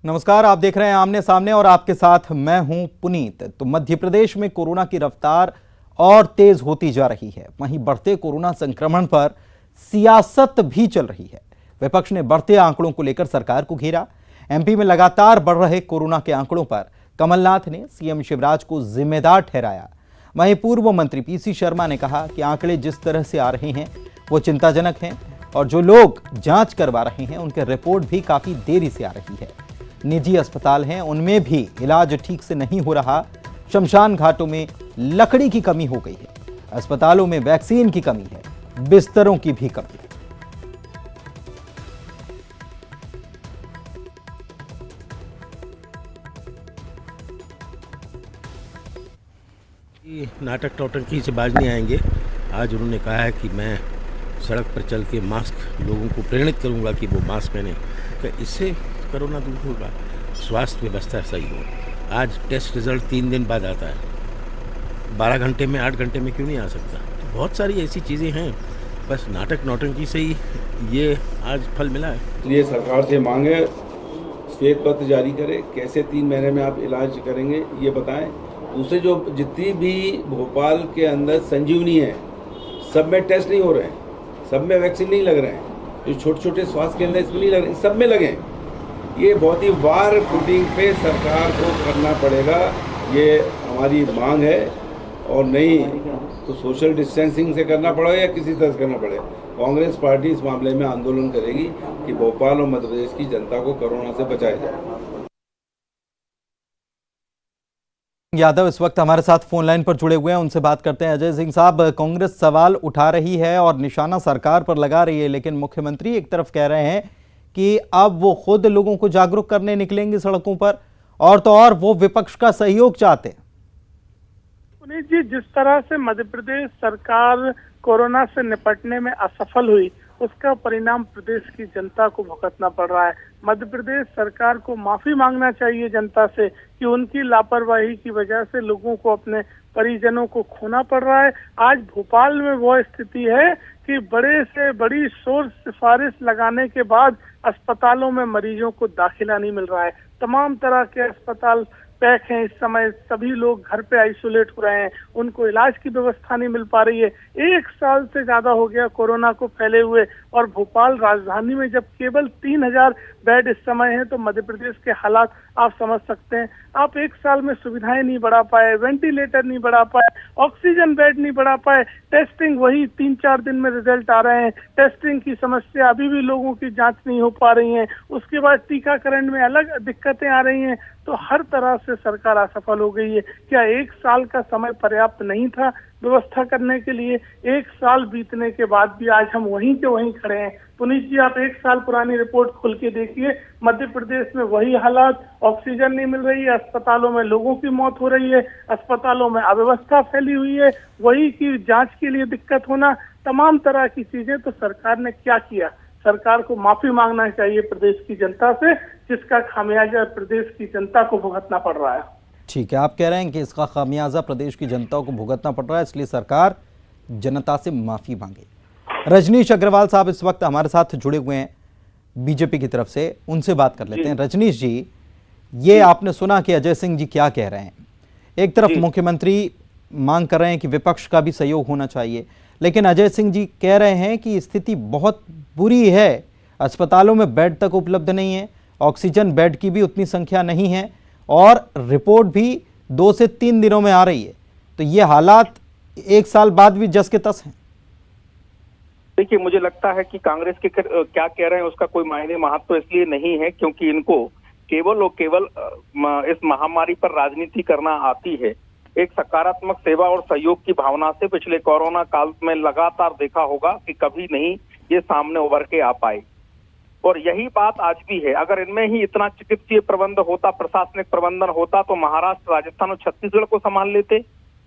नमस्कार, आप देख रहे हैं आमने सामने और आपके साथ मैं हूं पुनीत। तो मध्य प्रदेश में कोरोना की रफ्तार और तेज होती जा रही है। वहीं बढ़ते कोरोना संक्रमण पर सियासत भी चल रही है। विपक्ष ने बढ़ते आंकड़ों को लेकर सरकार को घेरा। एमपी में लगातार बढ़ रहे कोरोना के आंकड़ों पर कमलनाथ ने सीएम शिवराज को जिम्मेदार ठहराया। वहीं पूर्व मंत्री पीसी शर्मा ने कहा कि आंकड़े जिस तरह से आ रहे हैं वो चिंताजनक हैं और जो लोग जांच करवा रहे हैं उनके रिपोर्ट भी काफी देरी से आ रही है। निजी अस्पताल हैं उनमें भी इलाज ठीक से नहीं हो रहा। शमशान घाटों में लकड़ी की कमी हो गई है। अस्पतालों में वैक्सीन की कमी है, बिस्तरों की भी कमी है। नाटक टौटंकी से बाज नहीं आएंगे। आज उन्होंने कहा है कि मैं सड़क पर चल के मास्क लोगों को प्रेरित करूंगा कि वो मास्क पहने, तो इससे कोरोना दूर होगा, स्वास्थ्य व्यवस्था सही हो। आज टेस्ट रिजल्ट 3 दिन बाद आता है, 12 घंटे में 8 घंटे में क्यों नहीं आ सकता। तो बहुत सारी ऐसी चीज़ें हैं, बस नाटक नौटंकी से ही ये आज फल मिला है। ये सरकार से मांगे श्वेत पत्र जारी करे, कैसे 3 महीने में आप इलाज करेंगे ये बताएं। दूसरे जो जितनी भी भोपाल के अंदर संजीवनी है सब में टेस्ट नहीं हो रहे हैं, सब में वैक्सीन नहीं लग रहे हैं, जो छोटे छोटे स्वास्थ्य केंद्र इसमें नहीं लग रहे, सब में लगे। ये बहुत ही वार फुटिंग पे सरकार को करना पड़ेगा, ये हमारी मांग है। और नहीं तो सोशल डिस्टेंसिंग से करना पड़ेगा या किसी तरह से करना पड़ेगा। कांग्रेस पार्टी इस मामले में आंदोलन करेगी कि भोपाल और मध्य प्रदेश की जनता को कोरोना से बचाया जाए। यादव इस वक्त हमारे साथ फोन लाइन पर जुड़े हुए हैं, उनसे बात करते हैं। अजय सिंह साहब, कांग्रेस सवाल उठा रही है और निशाना सरकार पर लगा रही है, लेकिन मुख्यमंत्री एक तरफ कह रहे हैं कि अब वो खुद लोगों को जागरूक करने निकलेंगे सड़कों पर, और तो और वो विपक्ष का सहयोग चाहते हैं। पुनीत जी, जिस तरह से मध्य प्रदेश सरकार कोरोना से निपटने में असफल हुई, उसका परिणाम प्रदेश की जनता को भुगतना पड़ रहा है। मध्य प्रदेश सरकार को माफी मांगना चाहिए जनता से कि उनकी लापरवाही की वजह से लोगों को अपने परिजनों को खोना पड़ रहा है। आज भोपाल में वो स्थिति है कि बड़े से बड़ी शोर सिफारिश लगाने के बाद अस्पतालों में मरीजों को दाखिला नहीं मिल रहा है। तमाम तरह के अस्पताल पैक हैं इस समय, सभी लोग घर पे आइसोलेट हो रहे हैं, उनको इलाज की व्यवस्था नहीं मिल पा रही है। 1 साल से ज्यादा हो गया कोरोना को फैले हुए, और भोपाल राजधानी में जब केवल 3000 बेड इस समय है, तो मध्य प्रदेश के हालात आप समझ सकते हैं। आप 1 साल में सुविधाएं नहीं बढ़ा पाए, वेंटिलेटर नहीं बढ़ा पाए, ऑक्सीजन बेड नहीं बढ़ा पाए, टेस्टिंग वही 3-4 दिन में रिजल्ट आ रहे हैं, टेस्टिंग की समस्या, अभी भी लोगों की जांच नहीं हो पा रही है। उसके बाद टीकाकरण में अलग दिक्कतें आ रही हैं। तो हर तरह से सरकार असफल हो गई है। क्या 1 साल का समय पर्याप्त नहीं था व्यवस्था करने के लिए? 1 साल बीतने के बाद भी आज हम वहीं के वहीं खड़े हैं। पुनीत जी, आप 1 साल पुरानी रिपोर्ट खुल के देखिए, मध्य प्रदेश में वही हालात, ऑक्सीजन नहीं मिल रही है, अस्पतालों में लोगों की मौत हो रही है, अस्पतालों में अव्यवस्था फैली हुई है, वही की जांच के लिए दिक्कत होना, तमाम तरह की चीजें। तो सरकार ने क्या किया? सरकार को माफी मांगना चाहिए प्रदेश की जनता से, जिसका खामियाजा प्रदेश की जनता को भुगतना पड़ रहा है। ठीक है, आप कह रहे हैं कि इसका खामियाजा प्रदेश की जनता को भुगतना पड़ रहा है, इसलिए सरकार जनता से माफी मांगे। रजनीश अग्रवाल साहब इस वक्त हमारे साथ जुड़े हुए हैं बीजेपी की तरफ से, उनसे बात कर लेते हैं। रजनीश जी, ये आपने सुना कि अजय सिंह जी क्या कह रहे हैं। एक तरफ मुख्यमंत्री मांग कर रहे हैं कि विपक्ष का भी सहयोग होना चाहिए, लेकिन अजय सिंह जी कह रहे हैं कि स्थिति बहुत बुरी है, अस्पतालों में बेड तक उपलब्ध नहीं है, ऑक्सीजन बेड की भी उतनी संख्या नहीं है, और रिपोर्ट भी 2 से 3 दिनों में आ रही है। तो ये हालात 1 साल बाद भी जस के तस हैं। देखिए, मुझे लगता है कि कांग्रेस के क्या कह रहे हैं उसका कोई मायने महत्व तो इसलिए नहीं है क्योंकि इनको केवल और केवल इस महामारी पर राजनीति करना आती है। एक सकारात्मक सेवा और सहयोग की भावना से पिछले कोरोना काल में लगातार देखा होगा कि कभी नहीं ये सामने उभर के आ पाए, और यही बात आज भी है। अगर इनमें ही इतना चिकित्सीय प्रबंध होता, प्रशासनिक प्रबंधन होता, तो महाराष्ट्र, राजस्थान और छत्तीसगढ़ को संभाल लेते।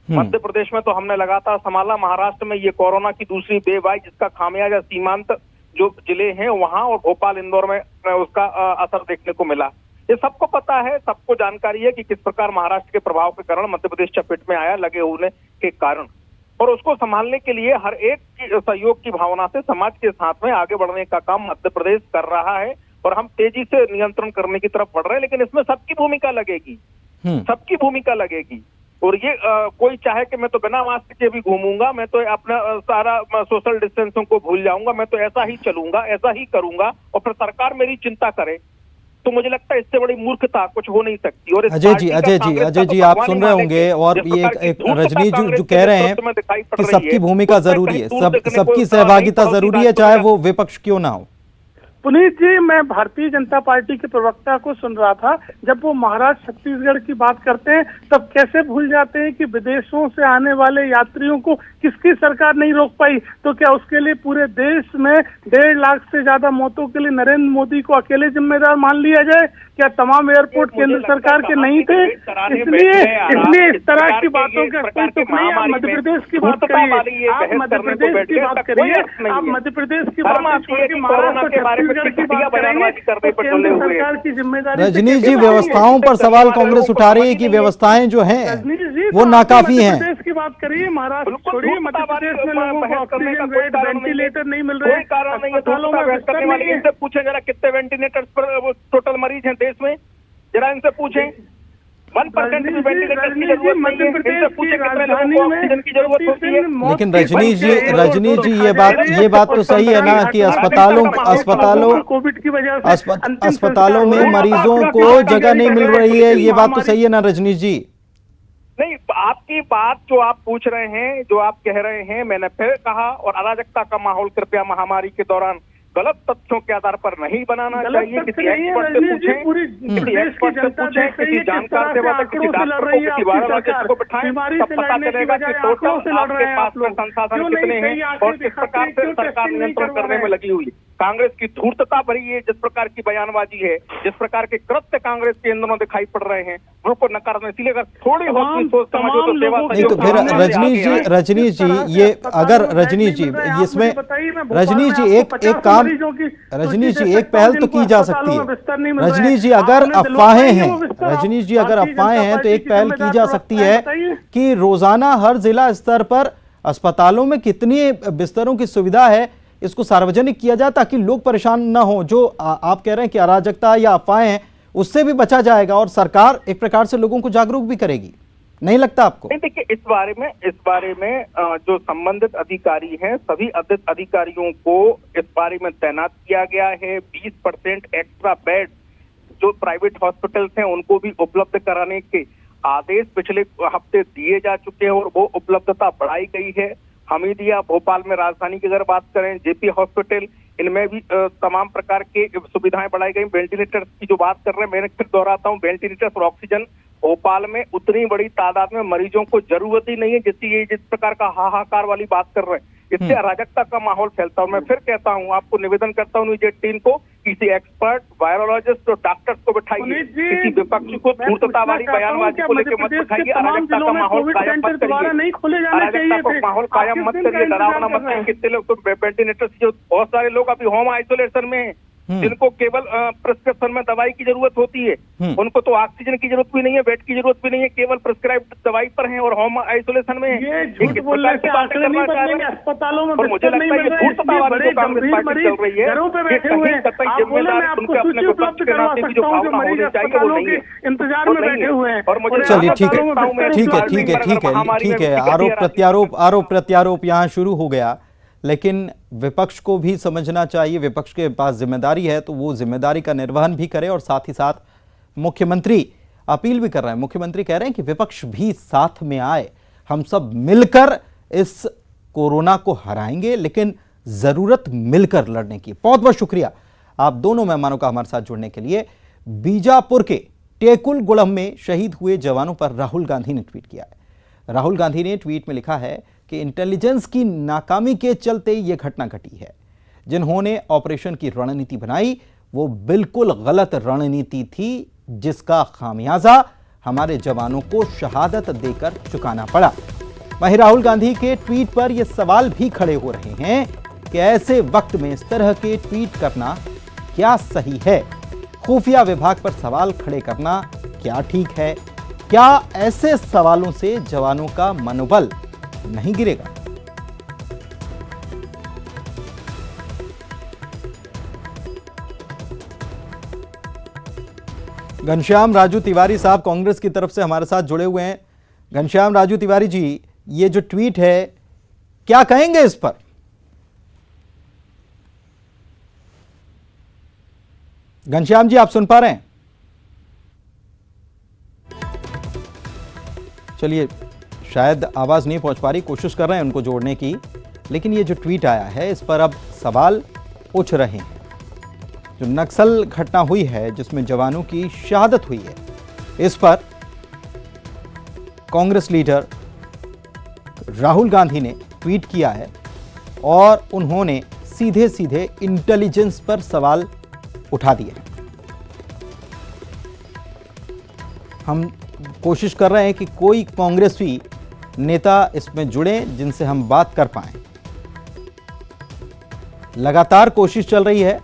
मध्य प्रदेश में तो हमने लगातार संभाला, महाराष्ट्र में ये कोरोना की दूसरी वेव आई जिसका खामियाजा सीमांत जो जिले हैं वहां और भोपाल, इंदौर में उसका असर देखने को मिला। ये सबको पता है, सबको जानकारी है कि किस प्रकार महाराष्ट्र के प्रभाव के कारण मध्य प्रदेश चपेट में आया लगे होने के कारण, और उसको संभालने के लिए हर एक की सहयोग की भावना से समाज के साथ में आगे बढ़ने का काम मध्य प्रदेश कर रहा है। और हम तेजी से नियंत्रण करने की तरफ बढ़ रहे हैं, लेकिन इसमें सबकी भूमिका लगेगी, सबकी भूमिका लगेगी। और ये कोई चाहे कि मैं तो बिना मास्क के भी घूमूंगा, मैं तो अपना सारा सोशल डिस्टेंसिंग को भूल जाऊंगा, मैं तो ऐसा ही चलूंगा, ऐसा ही करूंगा, और फिर सरकार मेरी चिंता करे, तो मुझे लगता है इससे बड़ी मूर्खता कुछ हो नहीं सकती। और अजय जी आप सुन रहे होंगे, और ये एक रजनी जो कह रहे हैं कि सबकी भूमिका जरूरी है, सबकी सहभागिता जरूरी है, चाहे वो विपक्ष क्यों ना हो। पुनीत जी, मैं भारतीय जनता पार्टी के प्रवक्ता को सुन रहा था, जब वो महाराष्ट्र छत्तीसगढ़ की बात करते हैं तब कैसे भूल जाते हैं कि विदेशों से आने वाले यात्रियों को किसकी सरकार नहीं रोक पाई। तो क्या उसके लिए पूरे देश में 1.5 लाख से ज्यादा मौतों के लिए नरेंद्र मोदी को अकेले जिम्मेदार मान लिया जाए? क्या तमाम एयरपोर्ट केंद्र सरकार के नहीं थे? इसलिए इस तरह की बातों का कोई तुक नहीं। आप मध्य प्रदेश की बात करिए, आप मध्य प्रदेश की बात करिए, आप मध्य प्रदेश की बात छोड़ के महाराष्ट्र छत्तीसगढ़ की बात करेंगे तो केंद्र सरकार की जिम्मेदारी। रजनी जी, व्यवस्थाओं पर सवाल कांग्रेस उठा रही है कि व्यवस्थाएं जो हैं वो नाकाफी हैं। मध्य प्रदेश की बात करिए, महाराष्ट्र छोड़िए, मध्य प्रदेश में लोगों को ऑक्सीजन बेड, वेंटिलेटर नहीं मिल रहे, अस्पतालों में बिस्तर नहीं है। पूछे जरा कितने वेंटिलेटर्स पर टोटल मरीज हैं देश में, जरा इनसे पूछें। 1% भी वेंटिलेटर की जरूरत नहीं है, इनसे पूछें कितने लोगों को ऑक्सीजन की जरूरत होती है। लेकिन रजनी जी ये बात तो सही है ना कि कोविड की वजह से अस्पतालों में मरीजों को जगह नहीं मिल रही है, ये बात तो सही है ना रजनी जी? नहीं, आपकी बात जो आप पूछ रहे हैं, जो आप कह रहे हैं, मैंने फिर कहा, और अराजकता का माहौल कृपया महामारी के दौरान गलत तथ्यों के आधार पर नहीं बनाना चाहिए। किसी एक्सपर्ट से पूछें, किसी एक्सपर्ट से पूछें, किसी जानकार से बात, किसी डॉक्टर को, किसी वायरोलॉजिस्ट को बिठाएं, तब पता चलेगा कि टोटल आपके पास में संसाधन कितने हैं और किस प्रकार से सरकार नियंत्रण करने में लगी हुई है। कांग्रेस की धूर्तता भरी है, जिस प्रकार की बयानबाजी है, जिस प्रकार के कृत्य कांग्रेस के इन दिनों दिखाई पड़ रहे हैं, उनको नकारना। इसलिए अगर थोड़ी बहुत सोच समझ हो तो सेवा नहीं तो फिर रजनी जी ये अगर रजनी जी इसमें रजनी जी एक काम रजनी जी एक पहल तो की जा सकती है। रजनी जी अगर अफवाहें हैं, रजनी जी अगर अफवाहें हैं तो एक पहल की जा सकती है कि रोजाना हर जिला स्तर पर अस्पतालों में कितनी बिस्तरों की सुविधा है इसको सार्वजनिक किया जाए, ताकि लोग परेशान ना हो। जो आप कह रहे हैं कि अराजकता या अफवाहें हैं उससे भी बचा जाएगा और सरकार एक प्रकार से लोगों को जागरूक भी करेगी, नहीं लगता आपको? नहीं, देखिए इस बारे में जो संबंधित अधिकारी हैं, सभी अधिकारियों को इस बारे में तैनात किया गया है। 20% एक्स्ट्रा बेड जो प्राइवेट हॉस्पिटल्स हैं उनको भी उपलब्ध कराने के आदेश पिछले हफ्ते दिए जा चुके हैं और वो उपलब्धता बढ़ाई गई है। हमीदिया, भोपाल में राजधानी की अगर बात करें, जेपी हॉस्पिटल, इनमें भी तमाम प्रकार के सुविधाएं बढ़ाई गई। वेंटिलेटर्स की जो बात कर रहे हैं, मैंने फिर दोहराता हूं, वेंटिलेटर्स और ऑक्सीजन भोपाल में उतनी बड़ी तादाद में मरीजों को जरूरत ही नहीं है जिस प्रकार का हाहाकार वाली बात कर रहे हैं। इससे अराजकता का माहौल फैलता है। मैं फिर कहता हूं, आपको निवेदन करता हूं न्यूज़ 18 को, किसी एक्सपर्ट, वायरोलॉजिस्ट और डॉक्टर्स को बिठाइए, किसी विपक्ष को धूर्तता वाली बयानबाजी को लेकर मत बिठाइए, अराजकता का माहौल कायम मत करिए, अराजकता का माहौल कायम मत करिए, डरावना मत करिए। कितने लोग तो वेंटिलेटर्स की, बहुत सारे लोग अभी होम आइसोलेशन में हैं, जिनको केवल प्रिस्क्रिप्शन में दवाई की जरूरत होती है, उनको तो ऑक्सीजन की जरूरत भी नहीं है, बेड की जरूरत भी नहीं है, केवल प्रिस्क्राइब्ड दवाई पर हैं और होम आइसोलेशन में है। झूठ बोलने से आंकड़े नहीं बदलेंगे, अस्पतालों में मुझे लगता है ये धूर्तता वाली जो कांग्रेस पार्टी चल रही है, घरों पे बैठे हुए हैं। आप बोले मैं आपको सूची उपलब्ध करवा सकता हूं जो मरीज अस्पतालों के इंतजार में बैठे हुए हैं। चलिए ठीक है, आरोप प्रत्यारोप यहाँ शुरू हो गया, लेकिन विपक्ष को भी समझना चाहिए, विपक्ष के पास जिम्मेदारी है तो वो जिम्मेदारी का निर्वहन भी करे। और साथ ही साथ मुख्यमंत्री अपील भी कर रहे हैं, मुख्यमंत्री कह रहे हैं कि विपक्ष भी साथ में आए, हम सब मिलकर इस कोरोना को हराएंगे, लेकिन जरूरत मिलकर लड़ने की। बहुत बहुत शुक्रिया आप दोनों मेहमानों का हमारे साथ जुड़ने के लिए। बीजापुर के टेकुलगुड़म में शहीद हुए जवानों पर राहुल गांधी ने ट्वीट किया है। राहुल गांधी ने ट्वीट में लिखा है कि इंटेलिजेंस की नाकामी के चलते यह घटना घटी है। जिन्होंने ऑपरेशन की रणनीति बनाई वो बिल्कुल गलत रणनीति थी, जिसका खामियाजा हमारे जवानों को शहादत देकर चुकाना पड़ा। वहीं राहुल गांधी के ट्वीट पर यह सवाल भी खड़े हो रहे हैं कि ऐसे वक्त में इस तरह के ट्वीट करना क्या सही है? खुफिया विभाग पर सवाल खड़े करना क्या ठीक है? क्या ऐसे सवालों से जवानों का मनोबल नहीं गिरेगा? घनश्याम राजू तिवारी साहब कांग्रेस की तरफ से हमारे साथ जुड़े हुए हैं। घनश्याम राजू तिवारी जी, ये जो ट्वीट है, क्या कहेंगे इस पर? घनश्याम जी, आप सुन पा रहे हैं? चलिए, शायद आवाज नहीं पहुंच पा रही, कोशिश कर रहे हैं उनको जोड़ने की। लेकिन ये जो ट्वीट आया है, इस पर अब सवाल उठ रहे हैं। जो नक्सल घटना हुई है जिसमें जवानों की शहादत हुई है, इस पर कांग्रेस लीडर राहुल गांधी ने ट्वीट किया है और उन्होंने सीधे सीधे इंटेलिजेंस पर सवाल उठा दिए। हम कोशिश कर रहे हैं कि कोई कांग्रेसी नेता इसमें जुड़े जिनसे हम बात कर पाएं। लगातार कोशिश चल रही है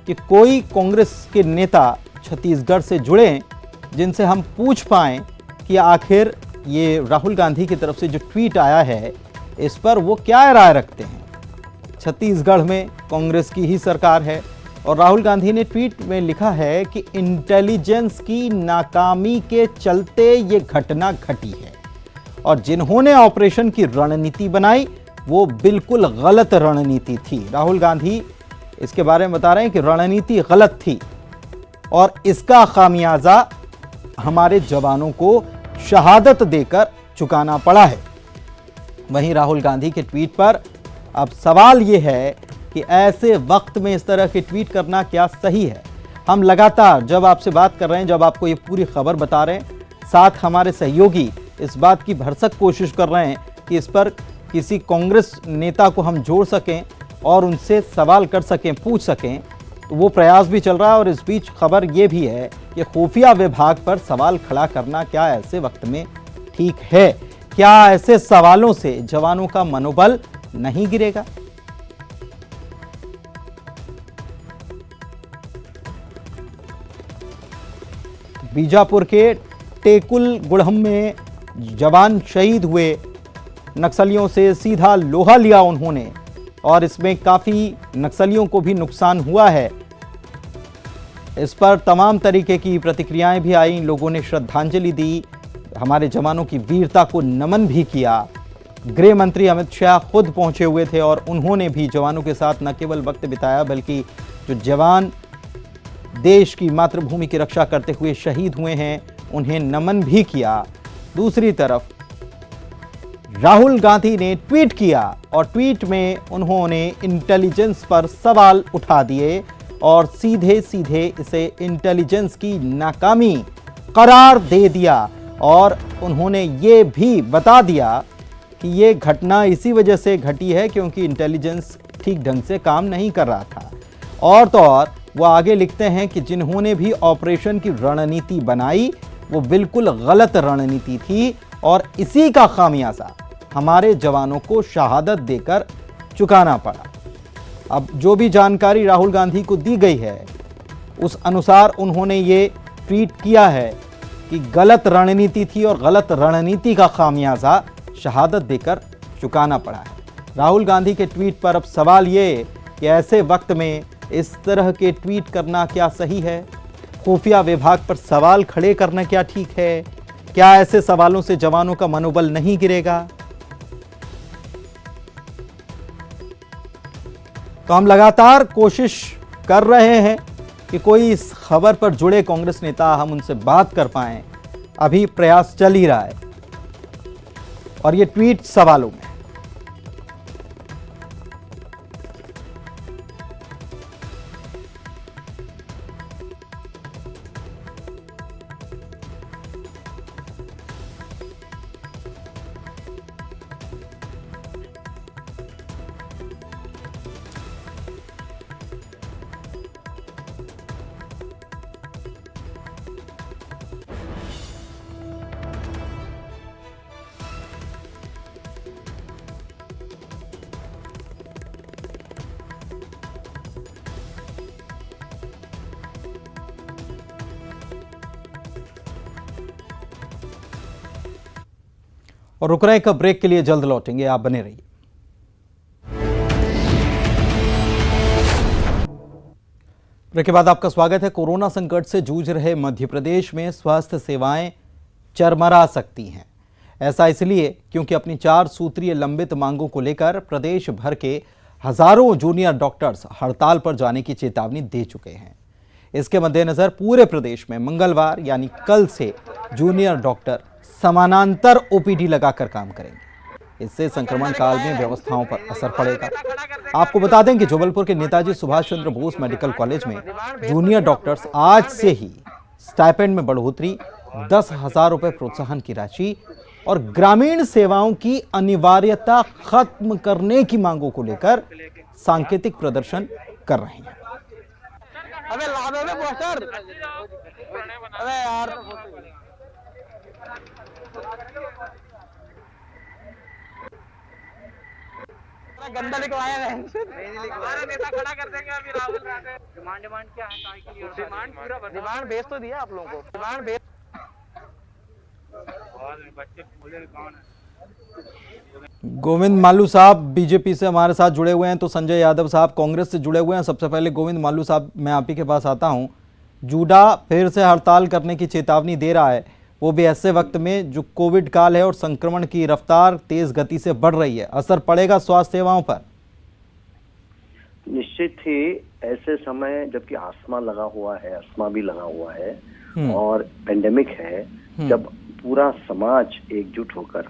कि कोई कांग्रेस के नेता छत्तीसगढ़ से जुड़े जिनसे हम पूछ पाएं कि आखिर ये राहुल गांधी की तरफ से जो ट्वीट आया है, इस पर वो क्या राय रखते हैं। छत्तीसगढ़ में कांग्रेस की ही सरकार है और राहुल गांधी ने ट्वीट में लिखा है कि इंटेलिजेंस की नाकामी के चलते ये घटना घटी है और जिन्होंने ऑपरेशन की रणनीति बनाई वो बिल्कुल गलत रणनीति थी। राहुल गांधी इसके बारे में बता रहे हैं कि रणनीति गलत थी और इसका खामियाजा हमारे जवानों को शहादत देकर चुकाना पड़ा है। वहीं राहुल गांधी के ट्वीट पर अब सवाल यह है कि ऐसे वक्त में इस तरह के ट्वीट करना क्या सही है। हम लगातार जब आपसे बात कर रहे हैं, जब आपको ये पूरी खबर बता रहे हैं, साथ हमारे सहयोगी इस बात की भरसक कोशिश कर रहे हैं कि इस पर किसी कांग्रेस नेता को हम जोड़ सकें और उनसे सवाल कर सकें, पूछ सकें, तो वो प्रयास भी चल रहा है। और इस बीच खबर ये भी है कि खुफिया विभाग पर सवाल खड़ा करना क्या ऐसे वक्त में ठीक है? क्या ऐसे सवालों से जवानों का मनोबल नहीं गिरेगा? बीजापुर के टेकुल गुड़हम में जवान शहीद हुए, नक्सलियों से सीधा लोहा लिया उन्होंने और इसमें काफ़ी नक्सलियों को भी नुकसान हुआ है। इस पर तमाम तरीके की प्रतिक्रियाएं भी आई, लोगों ने श्रद्धांजलि दी, हमारे जवानों की वीरता को नमन भी किया। गृह मंत्री अमित शाह खुद पहुंचे हुए थे और उन्होंने भी जवानों के साथ न केवल वक्त बिताया बल्कि जो जवान देश की मातृभूमि की रक्षा करते हुए शहीद हुए हैं उन्हें नमन भी किया। दूसरी तरफ राहुल गांधी ने ट्वीट किया और ट्वीट में उन्होंने इंटेलिजेंस पर सवाल उठा दिए और सीधे सीधे इसे इंटेलिजेंस की नाकामी करार दे दिया और उन्होंने ये भी बता दिया कि ये घटना इसी वजह से घटी है क्योंकि इंटेलिजेंस ठीक ढंग से काम नहीं कर रहा था। और तो और वो आगे लिखते हैं कि जिन्होंने भी ऑपरेशन की रणनीति बनाई वो बिल्कुल गलत रणनीति थी और इसी का खामियाजा हमारे जवानों को शहादत देकर चुकाना पड़ा। अब जो भी जानकारी राहुल गांधी को दी गई है उस अनुसार उन्होंने ये ट्वीट किया है कि गलत रणनीति थी और गलत रणनीति का खामियाजा शहादत देकर चुकाना पड़ा है। राहुल गांधी के ट्वीट पर अब सवाल ये कि ऐसे वक्त में इस तरह के ट्वीट करना क्या सही है? खुफिया विभाग पर सवाल खड़े करना क्या ठीक है? क्या ऐसे सवालों से जवानों का मनोबल नहीं गिरेगा? तो हम लगातार कोशिश कर रहे हैं कि कोई इस खबर पर जुड़े कांग्रेस नेता हम उनसे बात कर पाएं। अभी प्रयास चल ही रहा है और ये ट्वीट सवालों में। और रुक रहे हैं, एक ब्रेक के लिए जल्द लौटेंगे, आप बने रहिए। ब्रेक के बाद आपका स्वागत है। कोरोना संकट से जूझ रहे मध्य प्रदेश में स्वास्थ्य सेवाएं चरमरा सकती हैं। ऐसा इसलिए क्योंकि अपनी 4 सूत्रीय लंबित मांगों को लेकर प्रदेश भर के हजारों जूनियर डॉक्टर्स हड़ताल पर जाने की चेतावनी दे चुके हैं। इसके मद्देनजर पूरे प्रदेश में मंगलवार यानी कल से जूनियर डॉक्टर समानांतर ओपीडी लगाकर काम करेंगे। इससे संक्रमण काल में व्यवस्थाओं पर असर पड़ेगा। आपको बता दें कि जबलपुर के नेताजी सुभाष चंद्र बोस मेडिकल कॉलेज में जूनियर डॉक्टर्स आज से ही स्टाइपेंड में बढ़ोतरी, 10,000 रुपए प्रोत्साहन की राशि और ग्रामीण सेवाओं की अनिवार्यता खत्म करने की मांगों को लेकर सांकेतिक प्रदर्शन कर रहे हैं। अबे ला दो ना पोस्टर। अबे यार गंदा लिखवाया है। हमारा नेता खड़ा कर देंगे अभी राहुल गांधी। डिमांड क्या है? काय के लिए डिमांड भेज तो दिया आप लोगों को। डिमांड भेज बच्चे बोले कौन है? गोविंद मालू साहब बीजेपी से हमारे साथ जुड़े हुए हैं, तो संजय यादव साहब कांग्रेस से जुड़े हुए हैं। सबसे पहले गोविंद मालू साहब, मैं आप ही के पास आता हूं। जूडा फिर से हड़ताल करने की चेतावनी दे रहा है, वो भी ऐसे वक्त में जो कोविड काल है और संक्रमण की रफ्तार तेज गति से बढ़ रही है। असर पड़ेगा स्वास्थ्य सेवाओं पर? निश्चित ही ऐसे समय जबकि अस्थमा भी लगा हुआ है और पेंडेमिक है, जब पूरा समाज एकजुट होकर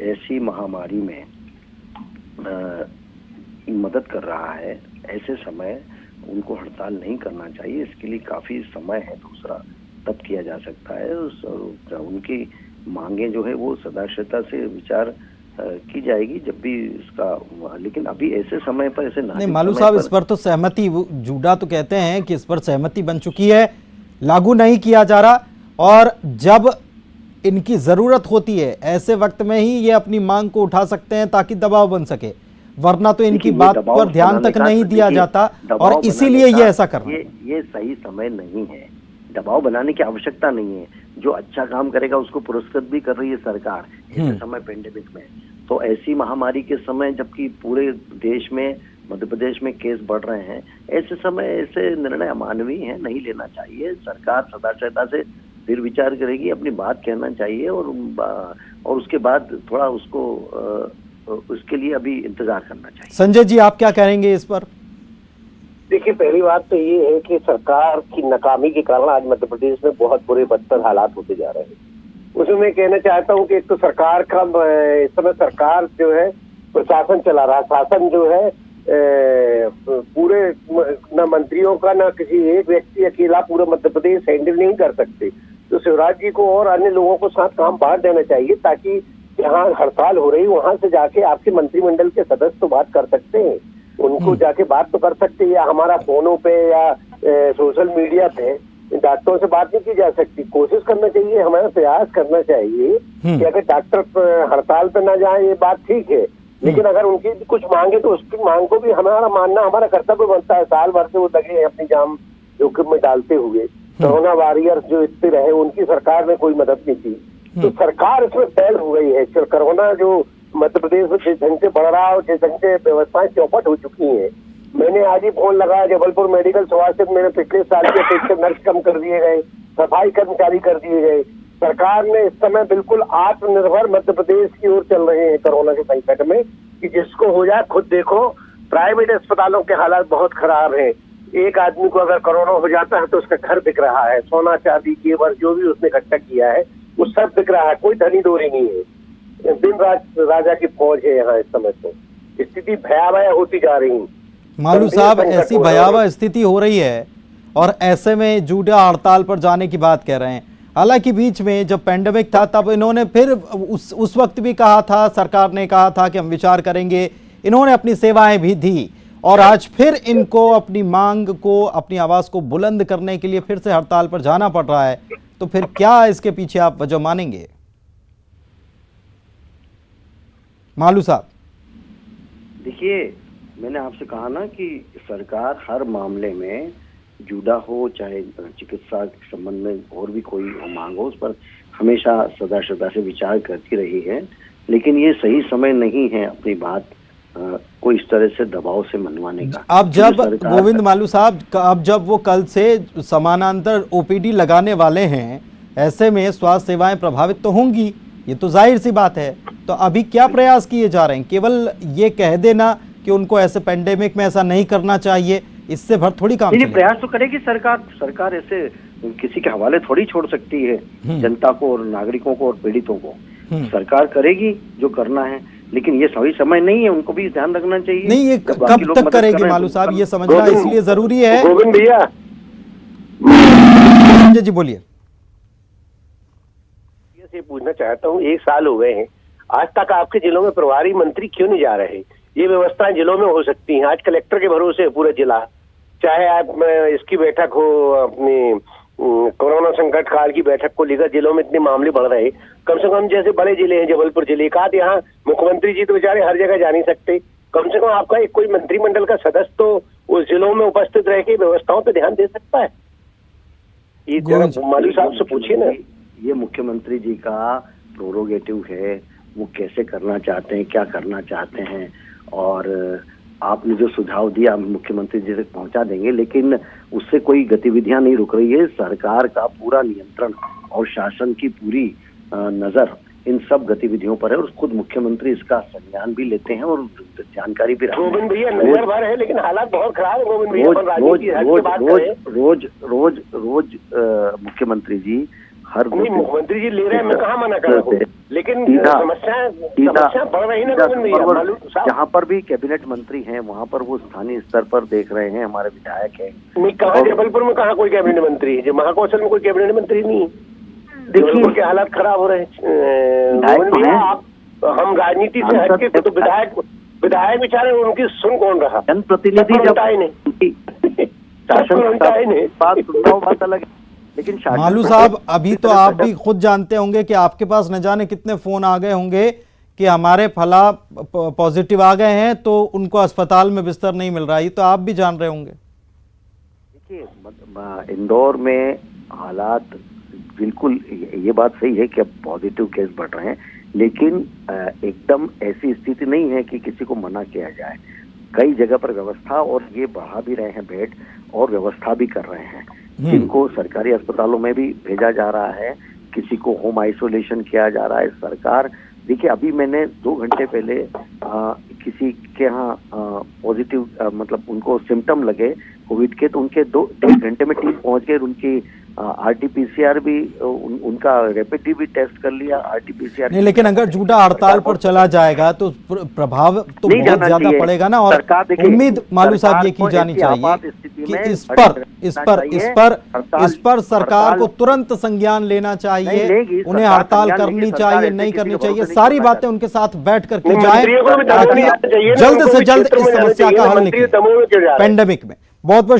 ऐसी महामारी में मदद कर रहा है, ऐसे समय उनको हड़ताल नहीं करना चाहिए। इसके लिए काफी समय है, दूसरा तब किया जा सकता है। उनकी मांगे जो है वो सदाशयता से विचार की जाएगी जब भी इसका, लेकिन अभी ऐसे समय पर ऐसे नहीं मालू साहब, इस पर तो सहमति, जूडा तो कहते हैं कि इस पर सहमति बन चुकी है, लागू नहीं किया जा रहा, और जब इनकी जरूरत होती है ऐसे वक्त में ही ये अपनी मांग को उठा सकते हैं ताकि दबाव बन सके, वरना तो इनकी बात पर ध्यान तक नहीं दिया जाता, और इसीलिए ये ऐसा कर रहे हैं। ये सही समय नहीं है, दबाव बनाने की आवश्यकता नहीं है। जो अच्छा काम करेगा उसको पुरस्कृत भी कर रही है सरकार ऐसे समय पेंडेमिक में। तो ऐसी महामारी के समय जबकि पूरे देश में, मध्य प्रदेश में केस बढ़ रहे हैं, ऐसे समय ऐसे निर्णय अमानवीय है, नहीं लेना चाहिए। सरकार सदाशयता से फिर विचार करेगी, अपनी बात कहना चाहिए और उसके बाद थोड़ा उसके लिए अभी इंतजार करना चाहिए। संजय जी, आप क्या कहेंगे इस पर? देखिए, पहली बात तो ये है कि सरकार की नाकामी के कारण आज मध्य प्रदेश में बहुत बुरे बदतर हालात होते जा रहे हैं। उसमें मैं कहना चाहता हूँ कि एक तो सरकार का इस समय सरकार जो है प्रशासन चला रहा, शासन जो है पूरे न मंत्रियों का न किसी एक व्यक्ति अकेला पूरा मध्य प्रदेश हैंडल नहीं कर सकते। तो शिवराज जी को और अन्य लोगों को साथ काम बांट देना चाहिए, ताकि जहाँ हड़ताल हो रही वहां से जाके आपके मंत्रिमंडल के सदस्य तो बात कर सकते हैं, उनको जाके बात तो कर सकते हैं, या हमारा फोनों पे या सोशल मीडिया पे डॉक्टरों से बात नहीं की जा सकती। कोशिश करना चाहिए, हमें प्रयास करना चाहिए कि अगर डॉक्टर हड़ताल पे ना जाए ये बात ठीक है, लेकिन अगर उनकी कुछ मांगे तो उसकी मांग को भी हमारा मानना, हमारा कर्तव्य बनता है। साल भर से वो लगे हैं अपनी जान जोखिम में डालते हुए। कोरोना वॉरियर्स जो इतने रहे, उनकी सरकार ने कोई मदद नहीं की, तो सरकार इसमें फेल हो गई है। कोरोना जो मध्य प्रदेश में जिस ढंग से बढ़ रहा है, जिस ढंग से व्यवस्थाएं चौपट हो चुकी हैं। मैंने आज ही फोन लगाया जबलपुर मेडिकल स्वास्थ्य में, मेरे पिछले साल के अपेक्षा नर्स कम कर दिए गए, सफाई कर्मचारी कर दिए गए। सरकार ने इस समय बिल्कुल आत्मनिर्भर मध्य प्रदेश की ओर चल रहे हैं कोरोना के संकट में, कि जिसको हो जाए खुद देखो। प्राइवेट अस्पतालों के हालात बहुत खराब हैं। एक आदमी को अगर कोरोना हो जाता है तो उसका घर बिक रहा है, सोना चांदी जेवर जो भी उसने इकट्ठा किया है वो सब बिक रहा है, कोई धनी दोरी नहीं है। दिन रात राजा की फौज है यहाँ। इस समय तो स्थिति भयावह होती जा रही है। मालू साहब, ऐसी भयावह स्थिति हो रही है और ऐसे में जूडा हड़ताल पर जाने की बात कह रहे हैं। हालांकि बीच में जब पेंडेमिक था तब इन्होंने फिर उस वक्त भी कहा था, सरकार ने कहा था कि हम विचार करेंगे, इन्होंने अपनी सेवाएं भी दी, और आज फिर इनको अपनी मांग को, अपनी आवाज को बुलंद करने के लिए फिर से हड़ताल पर जाना पड़ रहा है। तो फिर क्या इसके पीछे आप वजह मानेंगे मालू साहब? देखिए, मैंने आपसे कहा ना कि सरकार हर मामले में, जूडा हो चाहे चिकित्सा के संबंध में और भी कोई मांग हो, उस पर हमेशा सदा से विचार करती रही है। लेकिन ये सही समय नहीं है अपनी बात कोई इस तरह से दबाव से मनवाने का। अब जब गोविंद मालू साहब, अब जब वो कल से समानांतर ओपीडी लगाने वाले हैं, ऐसे में स्वास्थ्य सेवाएं प्रभावित तो होंगी, ये तो जाहिर सी बात है। तो अभी क्या प्रयास किए जा रहे हैं? केवल ये कह देना कि उनको ऐसे पेंडेमिक में ऐसा नहीं करना चाहिए, इससे भर थोड़ी काम चलेगा। प्रयास तो करेगी सरकार। सरकार ऐसे किसी के हवाले थोड़ी छोड़ सकती है जनता को और नागरिकों को और पीड़ितों को। सरकार करेगी जो करना है, लेकिन ये सही समय नहीं है, उनको भी ध्यान रखना चाहिए। नहीं, ये कब तक करेगी मालू साहब, ये समझना इसलिए जरूरी है। गोविंद भैया जी बोलिए। से पूछना चाहता हूँ, 1 साल हो गए हैं, आज तक आपके जिलों में प्रभारी मंत्री क्यों नहीं जा रहे? ये व्यवस्थाएं जिलों में हो सकती हैं। आज कलेक्टर के भरोसे है पूरा जिला, चाहे आप इसकी बैठक हो, अपनी कोरोना संकट काल की बैठक को लेकर जिलों में इतने मामले बढ़ रहे, कम से कम जैसे बड़े जिले हैं जबलपुर जिले का, यहाँ मुख्यमंत्री जी तो बेचारे हर जगह जा नहीं सकते, कम से कम आपका एक कोई मंत्रिमंडल का सदस्य तो उस जिलों में उपस्थित रह के व्यवस्थाओं पर ध्यान दे सकता है। ये मालू साहब से पूछिए ना। ये मुख्यमंत्री जी का प्रोरोगेटिव है, वो कैसे करना चाहते हैं, क्या करना चाहते हैं, और आपने जो सुझाव दिया हम मुख्यमंत्री जी तक पहुंचा देंगे, लेकिन उससे कोई गतिविधियां नहीं रुक रही है। सरकार का पूरा नियंत्रण और शासन की पूरी नजर इन सब गतिविधियों पर है, और खुद मुख्यमंत्री इसका संज्ञान भी लेते हैं और जानकारी भी रखते हैं। गोविंद भैया नजर भर है, लेकिन हालात बहुत खराब है गोविंद भैया। रोज मुख्यमंत्री जी हर मुख्यमंत्री जी ले रहे हैं, मैं कहाँ मना कर रहा हूँ, लेकिन समस्या बढ़ रही है गोविंद भैया। जहाँ पर भी कैबिनेट मंत्री हैं वहाँ पर वो स्थानीय स्तर पर देख रहे हैं, हमारे विधायक हैं। नहीं, कहाँ जबलपुर में कहाँ कोई कैबिनेट मंत्री है? महाकौशल में कोई कैबिनेट मंत्री नहीं है। देखिए के हालात खराब हो रहे हैं। आप हम राजनीति से हटके तो विधायक बेचारे उनकी सुन कौन रहा? जनप्रतिनिधि जब बात अलग है, लेकिन मालू साहब अभी तो आप भी खुद जानते होंगे कि आपके पास न जाने कितने फोन आ गए होंगे कि हमारे फला पॉजिटिव आ गए हैं तो उनको अस्पताल में बिस्तर नहीं मिल रहा, ये तो आप भी जान रहे होंगे। देखिए इंदौर में हालात बिल्कुल, ये बात सही है कि अब पॉजिटिव केस बढ़ रहे हैं, लेकिन एकदम ऐसी स्थिति नहीं है कि किसी को मना किया जाए। कई जगह पर व्यवस्था, और ये बढ़ा भी रहे हैं बेड, और व्यवस्था भी कर रहे हैं। जिनको सरकारी अस्पतालों में भी भेजा जा रहा है, किसी को होम आइसोलेशन किया जा रहा है। सरकार देखिए, अभी मैंने 2 घंटे पहले किसी के यहाँ पॉजिटिव मतलब उनको सिम्टम लगे कोविड के, तो उनके 1 घंटे में टीम पहुंच गए। उनकी RT-PCR भी उनका रैपिड भी टेस्ट कर लिया, RT-PCR नहीं। लेकिन अगर झूठा हड़ताल पर चला जाएगा तो प्रभाव तो बहुत ज्यादा पड़ेगा ना, और उम्मीद मालू साहब ये की जानी चाहिए कि इस पर सरकार को तुरंत संज्ञान लेना चाहिए, उन्हें हड़ताल करनी चाहिए, नहीं करनी चाहिए, सारी बातें उनके साथ बैठ कर की जाए ताकि जल्द से जल्द इस समस्या का हल निकले पेंडेमिक में। बहुत बहुत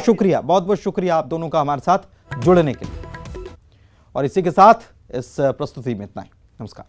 शुक्रिया आप दोनों का हमारे साथ जुड़ने के लिए। और इसी के साथ इस प्रस्तुति में इतना ही। नमस्कार।